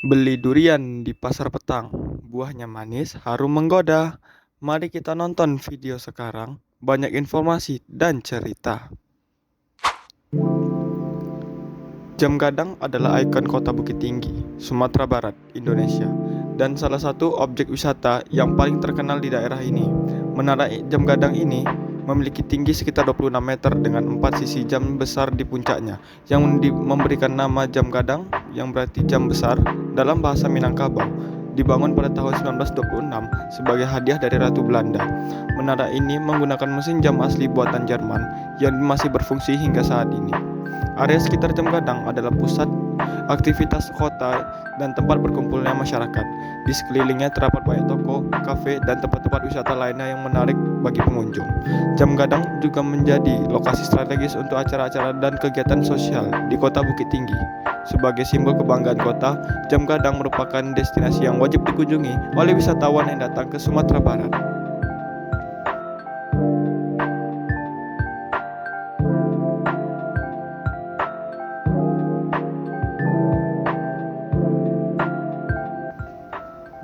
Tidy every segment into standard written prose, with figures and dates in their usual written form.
Beli durian di pasar petang, buahnya manis, harum menggoda. Mari kita nonton video sekarang, banyak informasi dan cerita. Jam Gadang adalah ikon kota Bukit Tinggi, Sumatera Barat, Indonesia, dan salah satu objek wisata yang paling terkenal di daerah ini. Menara Jam Gadang ini memiliki tinggi sekitar 26 meter dengan 4 sisi jam besar di puncaknya, yang memberikan nama Jam Gadang, yang berarti jam besar dalam bahasa Minangkabau. Dibangun pada tahun 1926 sebagai hadiah dari Ratu Belanda. Menara ini menggunakan mesin jam asli buatan Jerman yang masih berfungsi hingga saat ini. Area sekitar Jam Gadang adalah pusat aktivitas kota dan tempat berkumpulnya masyarakat. Di sekelilingnya terdapat banyak toko, kafe, dan tempat-tempat wisata lainnya yang menarik bagi pengunjung. Jam Gadang juga menjadi lokasi strategis untuk acara-acara dan kegiatan sosial di kota Bukit Tinggi. Sebagai simbol kebanggaan kota, Jam Gadang merupakan destinasi yang wajib dikunjungi oleh wisatawan yang datang ke Sumatera Barat.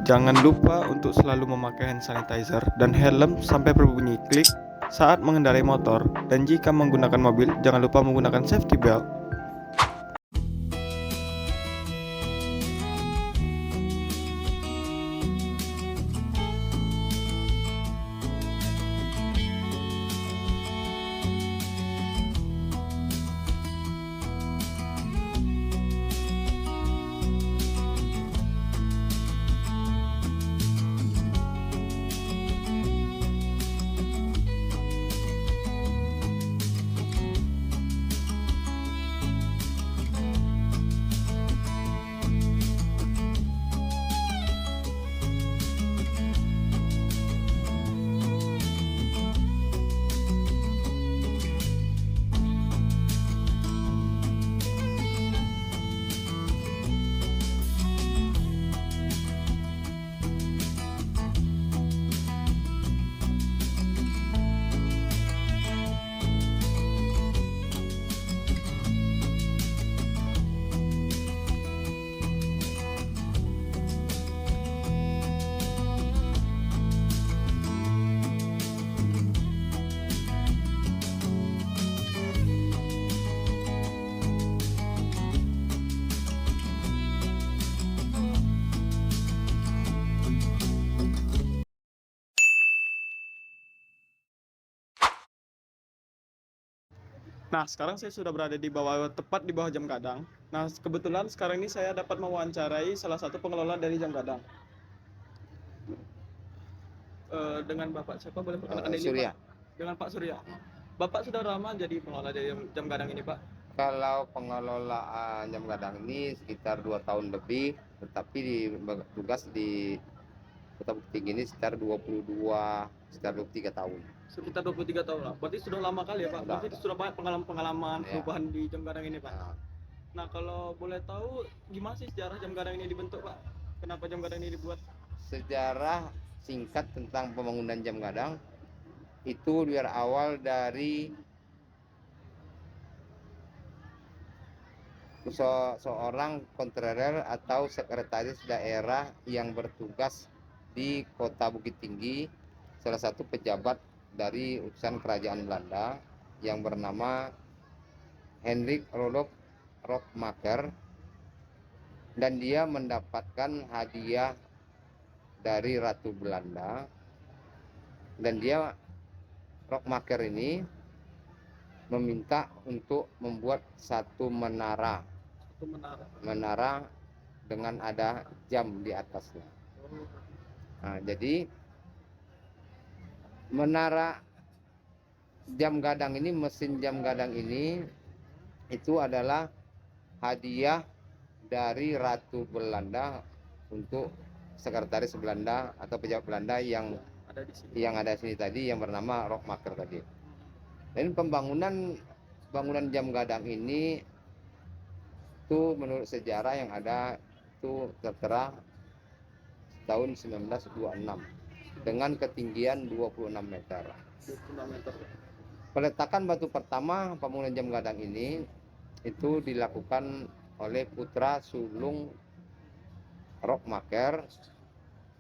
Jangan lupa untuk selalu memakai hand sanitizer dan helm sampai berbunyi klik saat mengendarai motor, dan jika menggunakan mobil, jangan lupa menggunakan safety belt. Nah, sekarang saya sudah berada di bawah, tepat di bawah Jam Gadang. Nah, kebetulan sekarang ini saya dapat mewawancarai salah satu pengelola dari Jam Gadang. Dengan Bapak siapa, boleh perkenalkan diri, Pak? Surya. Dengan Pak Surya. Bapak sudah lama jadi pengelola dari Jam Gadang ini, Pak? Kalau pengelolaan Jam Gadang ini sekitar 2 tahun lebih, tetapi tugas di Kota Bukit Tinggi ini sekitar 23 tahun. Sekitar 23 tahun lah. Berarti sudah lama kali ya, Pak? Udah. Berarti sudah banyak pengalaman-pengalaman Ya. perubahan di Jam Gadang ini, Pak. Nah, Nah, kalau boleh tahu gimana sih sejarah Jam Gadang ini dibentuk, Pak? Kenapa Jam Gadang ini dibuat? sejarah singkat tentang pembangunan Jam Gadang itu biar awal dari seorang kontreler atau sekretaris daerah yang bertugas di Kota Bukit Tinggi, salah satu pejabat dari utusan kerajaan Belanda yang bernama Hendrik Rodolph Rockmaker, dan dia mendapatkan hadiah dari Ratu Belanda, dan dia Rockmaker ini meminta untuk membuat satu menara dengan ada jam di atasnya. Nah, jadi menara Jam Gadang ini, mesin Jam Gadang ini itu adalah hadiah dari Ratu Belanda untuk sekretaris Belanda atau pejabat Belanda yang ada di sini tadi, yang bernama Rockmaker tadi. Dan bangunan Jam Gadang ini itu menurut sejarah yang ada itu tertera tahun 1926 dengan ketinggian 26 meter. Peletakan batu pertama pembangunan Jam Gadang ini itu dilakukan oleh putra sulung rockmaker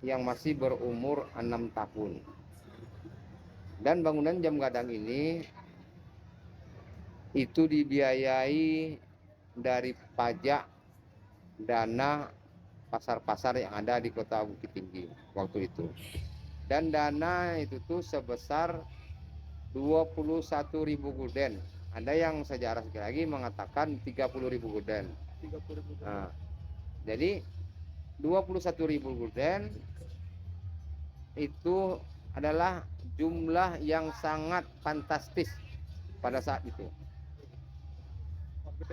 yang masih berumur 6 tahun. Dan bangunan jam gadang ini itu dibiayai dari pajak dana pasar-pasar yang ada di Kota Bukit Tinggi waktu itu. Dan dana itu tuh sebesar 21.000 gulden. Ada yang sejarah sekali lagi mengatakan 30.000 gulden. 30.000. Nah, jadi 21.000 gulden itu adalah jumlah yang sangat fantastis pada saat itu.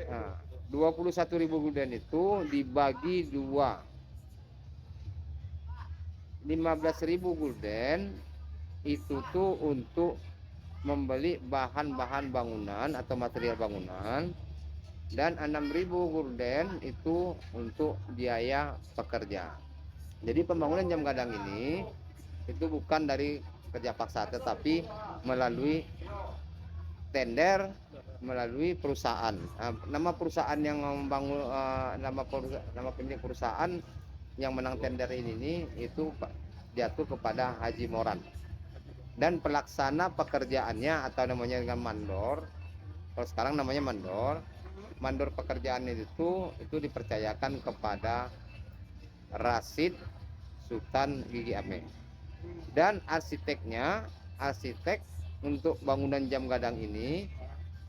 Nah, 21.000 gulden itu dibagi dua. 15.000 gulden itu tuh untuk membeli bahan-bahan bangunan atau material bangunan, dan 6.000 gulden itu untuk biaya pekerja. Jadi pembangunan jam gadang ini itu bukan dari kerja paksa, tetapi melalui tender, melalui perusahaan. Nama perusahaan yang membangun, nama pemilik perusahaan yang menang tender ini itu jatuh kepada Haji Moran. Dan pelaksana pekerjaannya atau namanya dengan mandor, kalau sekarang namanya mandor pekerjaan itu dipercayakan kepada Rasid Sultan Gigi Ame. Dan arsitek untuk bangunan jam gadang ini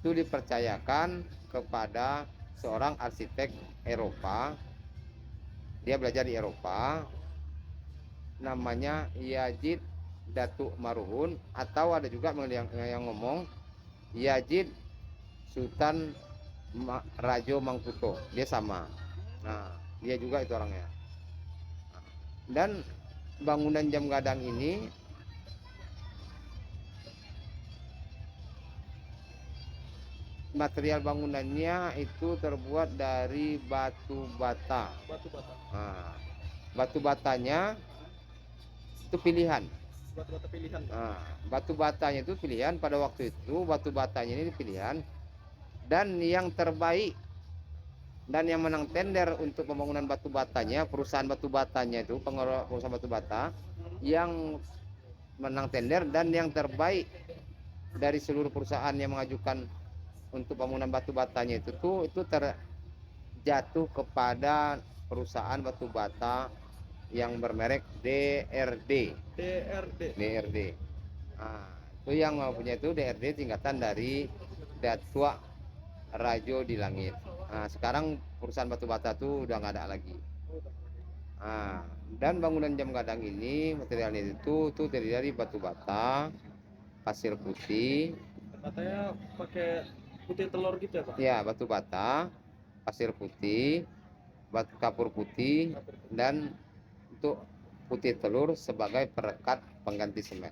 itu dipercayakan kepada seorang arsitek Eropa. Dia belajar di Eropa, namanya Yazid Datuk Maruhun, atau ada juga yang ngomong Yazid Sultan Rajo Mangkuto. Dia sama. Nah, dia juga itu orangnya. Dan bangunan jam gadang ini material bangunannya itu terbuat dari batu bata. Nah, batu batanya itu pilihan. Nah, batu batanya itu pilihan pada waktu itu. Batu batanya ini pilihan, dan yang terbaik dan yang menang tender untuk pembangunan batu batanya, perusahaan batu batanya itu, perusahaan batu bata yang menang tender dan yang terbaik dari seluruh perusahaan yang mengajukan untuk bangunan batu batanya itu terjatuh kepada perusahaan batu bata yang bermerek DRD. Nah, itu yang punya itu DRD, tingkatan dari Datuk Rajo di Langit. Nah, sekarang perusahaan batu bata itu udah nggak ada lagi. Nah, dan bangunan jam gadang ini materialnya itu terdiri dari batu bata, pasir putih. Katanya pakai putih telur gitu ya, Pak? Ya, batu bata, pasir putih, batu kapur putih, dan untuk putih telur sebagai perekat pengganti semen.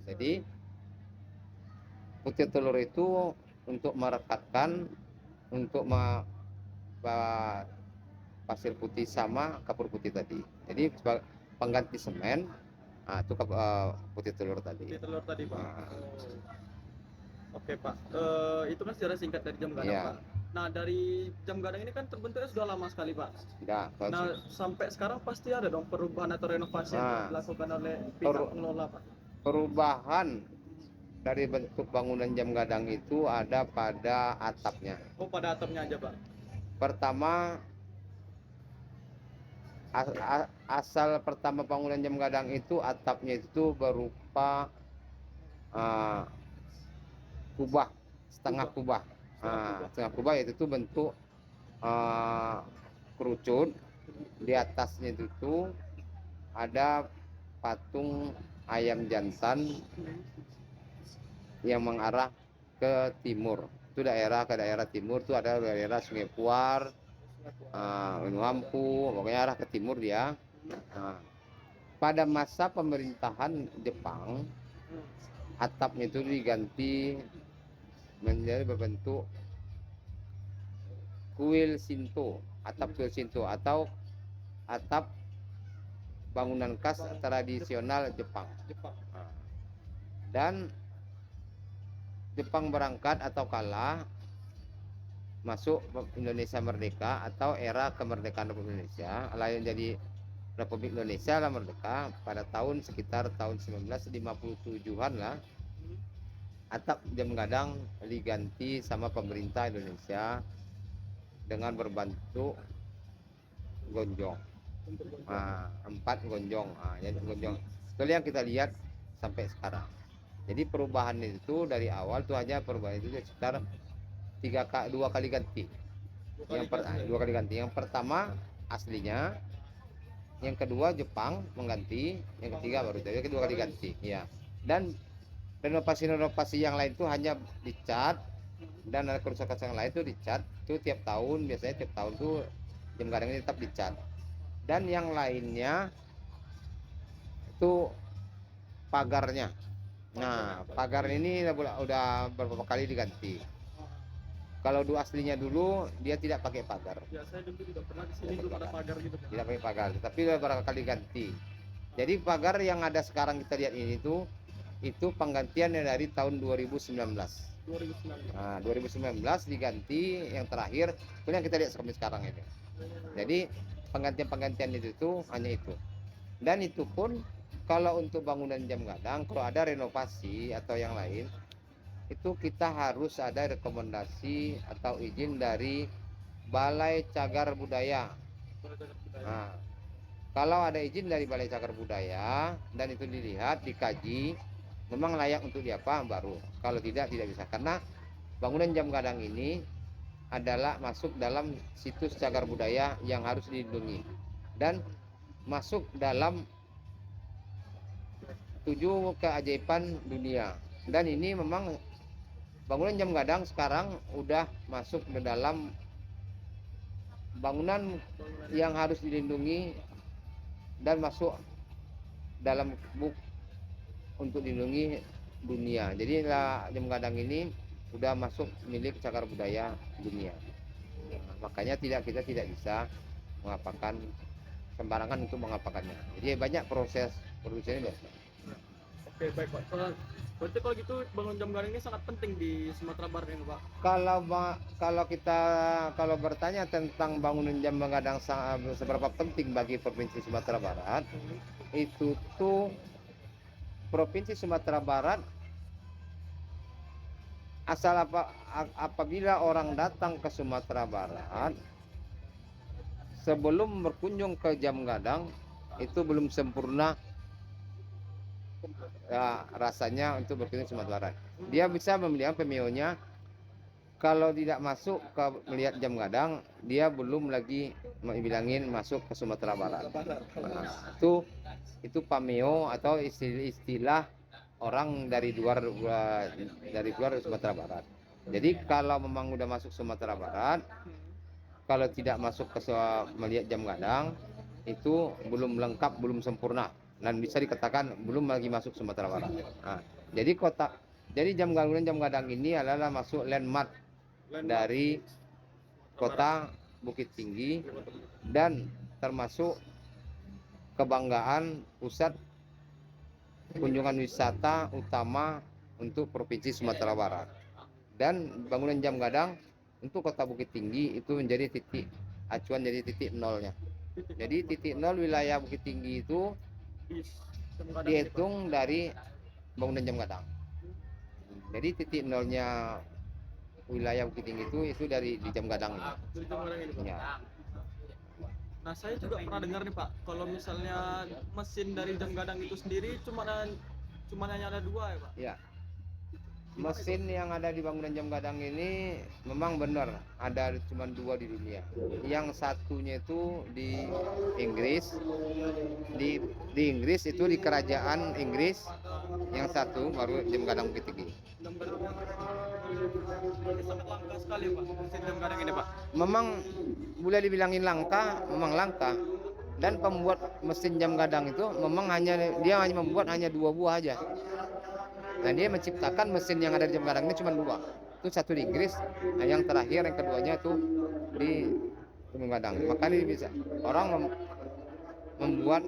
Jadi putih telur itu untuk merekatkan, untuk pasir putih sama kapur putih tadi. Jadi sebagai pengganti semen. Nah, itu putih telur tadi. Putih telur tadi, Pak. Nah. Oke, Pak. Itu kan sejarah singkat dari jam gadang, Iya. Pak. Nah, dari jam gadang ini kan terbentuknya sudah lama sekali, Pak. Tidak. Nah, sampai sekarang pasti ada dong perubahan atau renovasi yang dilakukan oleh pihak pengelola, Pak. Perubahan dari bentuk bangunan jam gadang itu ada pada atapnya. Oh, pada atapnya aja, Pak. Pertama, asal pertama bangunan jam gadang itu atapnya itu berupa kubah, setengah kubah. Setengah kubah itu bentuk kerucut. Di atasnya itu ada patung ayam jantan yang mengarah ke timur. Itu ke daerah timur itu ada daerah Sungai Puar, Menuampu, pokoknya arah ke timur dia. Nah, pada masa pemerintahan Jepang, atapnya itu diganti menjadi berbentuk kuil Shinto, atap kuil Shinto atau atap bangunan khas tradisional Jepang. Dan Jepang berangkat atau kalah masuk Indonesia merdeka atau era kemerdekaan Republik Indonesia, lain jadi Republik Indonesia lah merdeka pada tahun sekitar tahun 1957-an lah. Atap jam gadang diganti sama pemerintah Indonesia dengan berbentuk gonjong. Nah, 4 gonjong. Nah, jadi gonjong. Itu yang kita lihat sampai sekarang. Jadi perubahan itu dari awal tuh hanya perubahan itu sekitar 2 kali ganti. Dua kali ganti. Yang pertama aslinya, yang kedua Jepang mengganti, yang ketiga baru jadi kedua kali ganti. Ya. Dan renovasi yang lain itu hanya dicat, dan ada kerusakan yang lain itu dicat itu tiap tahun, biasanya tiap tahun tuh jam gadang ini tetap dicat. Dan yang lainnya itu pagarnya. Nah, pagar ini udah beberapa kali diganti. Kalau aslinya dulu dia tidak pakai pagar. Ya, saya dulu juga pernah di sini belum ada pagar gitu. Tidak pakai pagar, tapi udah beberapa kali ganti. Jadi pagar yang ada sekarang kita lihat ini tuh itu penggantiannya dari tahun 2019. 2019. Nah, 2019 diganti yang terakhir, itu yang kita lihat sampai sekarang ini. Jadi penggantian itu tuh hanya itu. Dan itu pun kalau untuk bangunan jam gadang, kalau ada renovasi atau yang lain, itu kita harus ada rekomendasi atau izin dari Balai Cagar Budaya. Nah, kalau ada izin dari Balai Cagar Budaya dan itu dilihat, dikaji, memang layak untuk diapa baru. Kalau tidak bisa, karena bangunan jam gadang ini adalah masuk dalam situs cagar budaya yang harus dilindungi dan masuk dalam 7 keajaiban dunia. Dan ini memang bangunan jam gadang sekarang udah masuk ke dalam bangunan yang harus dilindungi dan masuk dalam buk untuk dilindungi dunia. Jadi jam gadang ini sudah masuk milik cagar budaya dunia. Makanya kita tidak bisa mengapakan sembarangan untuk mengapakannya. Jadi banyak proses produksinya. Oke, baik Pak. Berarti kalau gitu bangun jam gadang ini sangat penting di Sumatera Barat ini Pak. Kalau bertanya tentang bangunan jam gadang seberapa penting bagi Provinsi Sumatera Barat, itu tuh Provinsi Sumatera Barat apabila orang datang ke Sumatera Barat sebelum berkunjung ke jam gadang itu belum sempurna ya, rasanya untuk berkunjung ke Sumatera Barat. Dia bisa memilih PMO-nya. Kalau tidak masuk ke melihat jam gadang, dia belum lagi bilangin masuk ke Sumatera Barat. Nah, itu pameo atau istilah orang dari luar Sumatera Barat. Jadi kalau memang udah masuk Sumatera Barat, kalau tidak masuk ke melihat jam gadang, itu belum lengkap, belum sempurna, dan bisa dikatakan belum lagi masuk Sumatera Barat. Nah, jadi jam gadang ini adalah masuk landmark dari kota Bukit Tinggi dan termasuk kebanggaan pusat kunjungan wisata utama untuk Provinsi Sumatera Barat. Dan bangunan jam gadang untuk kota Bukit Tinggi itu menjadi titik acuan, jadi titik nolnya. Jadi titik nol wilayah Bukit Tinggi itu dihitung dari bangunan jam gadang. Jadi titik nolnya wilayah Bukit Tinggi itu dari di jam gadang ini. Dari jam gadang ini Pak. Ya. Nah, saya juga pernah dengar nih Pak, kalau misalnya mesin dari jam gadang itu sendiri cuma hanya ada 2 ya Pak. Ya. Mesin yang ada di bangunan jam gadang ini memang benar ada cuma 2 di dunia. Yang satunya itu di Inggris, di Inggris itu di kerajaan Inggris. Yang satu baru jam gadang Bukit Tinggi. Jam gadang yang sangat langka sekali Pak, mesin jam gadang ini Pak. Memang boleh dibilangin langka, memang langka. Dan pembuat mesin jam gadang itu memang dia hanya membuat 2 buah aja. Nah, dia menciptakan mesin yang ada di jam gadang ini cuma 2. Itu satu di Inggris, nah yang terakhir yang keduanya itu di jam gadang. Makanya bisa orang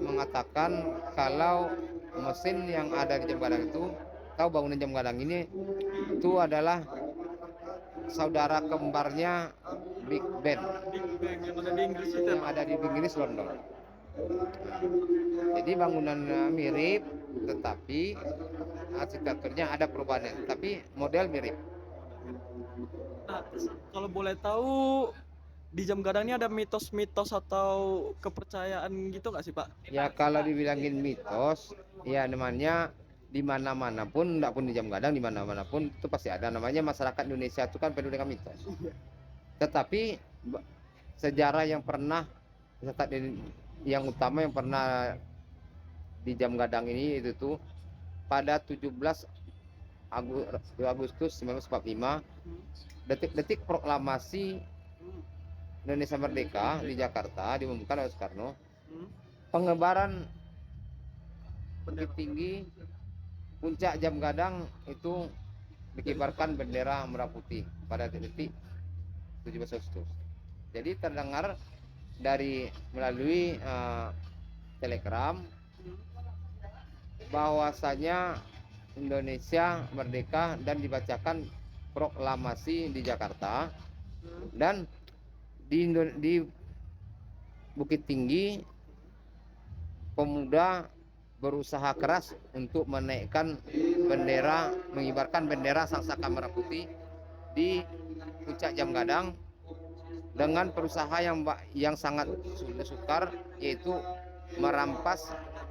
mengatakan kalau mesin yang ada di jam gadang itu, bangunan jam gadang ini itu adalah saudara kembarnya Big Ben Big Bang yang ada di Inggris itu ya, yang Pak. ada di Inggris, London. Jadi bangunannya mirip, tetapi arsitekturnya ada perubahannya, tapi model mirip. Nah, terus kalau boleh tahu di Jam Gadang ini ada mitos-mitos atau kepercayaan gitu nggak sih, Pak? Ya kalau dibilangin mitos, ya namanya di mana-mana pun, enggak pun di Jam Gadang, di mana-mana pun itu pasti ada. Namanya masyarakat Indonesia itu kan penuh dengan mitos. Tetapi sejarah yang pernah yang utama yang pernah di Jam Gadang ini itu tuh pada 17 Agustus 1945, detik-detik proklamasi Indonesia Merdeka di Jakarta diumumkan oleh Soekarno, pengibaran Bukit Tinggi puncak Jam Gadang itu dikibarkan bendera merah putih pada detik 17 Agustus. Jadi terdengar melalui telegram bahwasanya Indonesia merdeka dan dibacakan proklamasi di Jakarta, dan di Bukit Tinggi pemuda berusaha keras untuk menaikkan bendera, mengibarkan bendera Sangsaka Merah Putih di puncak Jam Gadang dengan berusaha yang sangat sukar, yaitu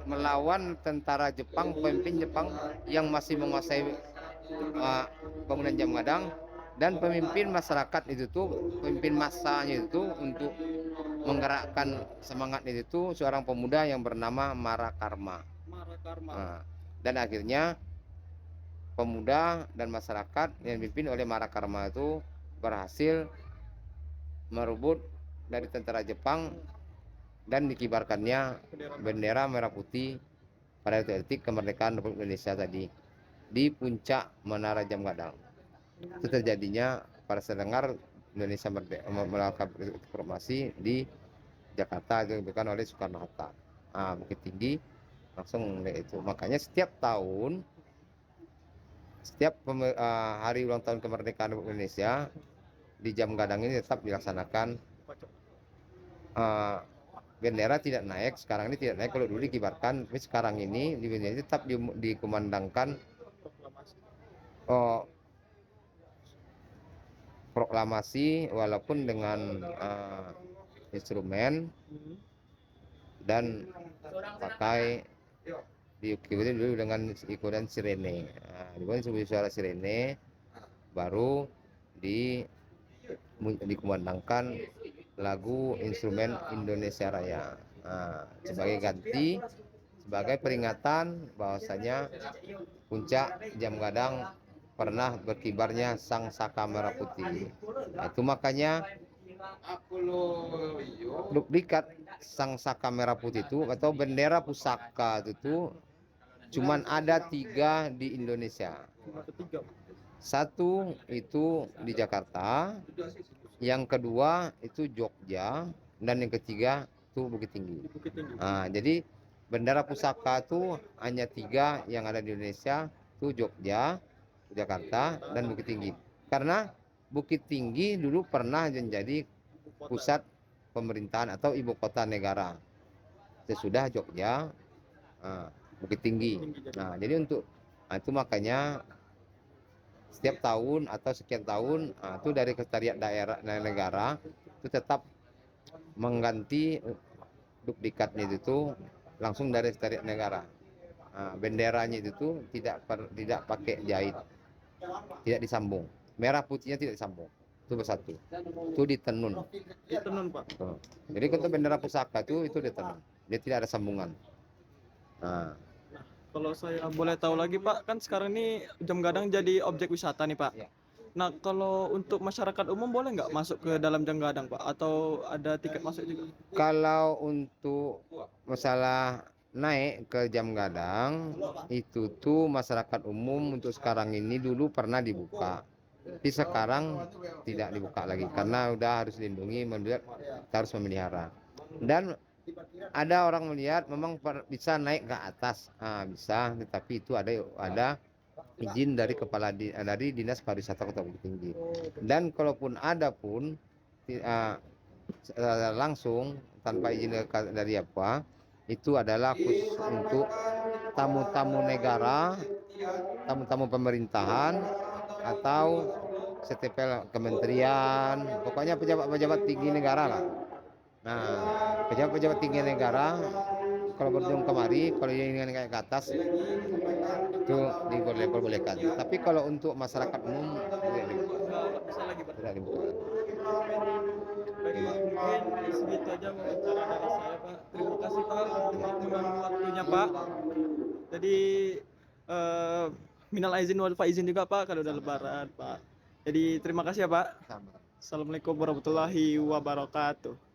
melawan tentara Jepang, pemimpin Jepang yang masih menguasai bangunan Jam Gadang, dan pemimpin masyarakat itu tuh, pemimpin massanya itu untuk menggerakkan semangat itu seorang pemuda yang bernama Marakarma. Nah, dan akhirnya pemuda dan masyarakat yang dipimpin oleh Marakarma itu berhasil merebut dari tentara Jepang dan dikibarkannya bendera merah putih pada detik kemerdekaan Republik Indonesia tadi di puncak Menara Jam Gadang. Itu terjadinya pada sedengar Indonesia melakukan proklamasi di Jakarta dilakukan oleh Soekarno Hatta. Bukit Tinggi langsung itu. Makanya setiap tahun, hari ulang tahun kemerdekaan Republik Indonesia di Jam Gadang ini tetap dilaksanakan. Bendera tidak naik, sekarang ini tidak naik, kalau dulu dikibarkan, tapi sekarang ini di bendera tetap dikumandangkan proklamasi walaupun dengan instrumen dan pakai diikuti dulu dengan ikutan sirene. Diikuti suara sirene, baru dikumandangkan lagu instrumen Indonesia Raya sebagai ganti, sebagai peringatan bahwasanya puncak Jam Gadang pernah berkibarnya Sangsaka Merah Putih. Itu makanya duplikat Sangsaka Merah Putih itu atau bendera pusaka itu cuman ada 3 di Indonesia. Satu itu di Jakarta, yang kedua itu Jogja, dan yang ketiga itu Bukit Tinggi. Jadi bendera pusaka itu hanya 3 yang ada di Indonesia, itu Jogja, Jakarta, dan Bukit Tinggi. Karena Bukit Tinggi dulu pernah menjadi pusat pemerintahan atau ibu kota negara sesudah Jogja, Bukit Tinggi. Jadi itu makanya setiap tahun atau sekian tahun itu dari Sekretariat Daerah Negara itu tetap mengganti duplikatnya itu langsung dari Sekretariat Negara. Benderanya itu tidak pakai jahit, tidak disambung, merah putihnya tidak disambung, itu bersatu, itu ditenun. Ditenun, Pak. Jadi untuk bendera pusaka itu ditenun, dia tidak ada sambungan. Kalau saya boleh tahu lagi, Pak, kan sekarang ini Jam Gadang jadi objek wisata nih, Pak. Ya. Nah, kalau untuk masyarakat umum boleh nggak masuk ke dalam Jam Gadang, Pak? Atau ada tiket masuk juga? Kalau untuk masalah naik ke Jam Gadang itu tuh masyarakat umum untuk sekarang ini dulu pernah dibuka, tapi sekarang tidak dibuka lagi karena udah harus dilindungi, harus memelihara. Dan ada orang melihat memang bisa naik ke atas, bisa, tetapi itu ada izin dari dari Dinas Pariwisata Kota Bukit Tinggi. Dan kalaupun ada pun langsung tanpa izin dari apa, itu adalah khusus untuk tamu-tamu negara, tamu-tamu pemerintahan, atau setepel kementerian, pokoknya pejabat-pejabat tinggi negara lah. Nah, pejabat-pejabat tinggi negara kalau berkunjung kemari, kalau ingin kayak ke atas itu diperbolehkan. Tapi kalau untuk masyarakat umum Nggak bisa lagi Pak. tidak dibuka. Baik Pak, mungkin segitu aja wawancara dari saya Pak. Terima kasih Pak untuk mengambil waktunya Pak. Jadi eh, minal aizin wal faizin juga Pak kalau udah lebaran Pak. Jadi terima kasih ya Pak. Sama. Assalamualaikum warahmatullahi wabarakatuh.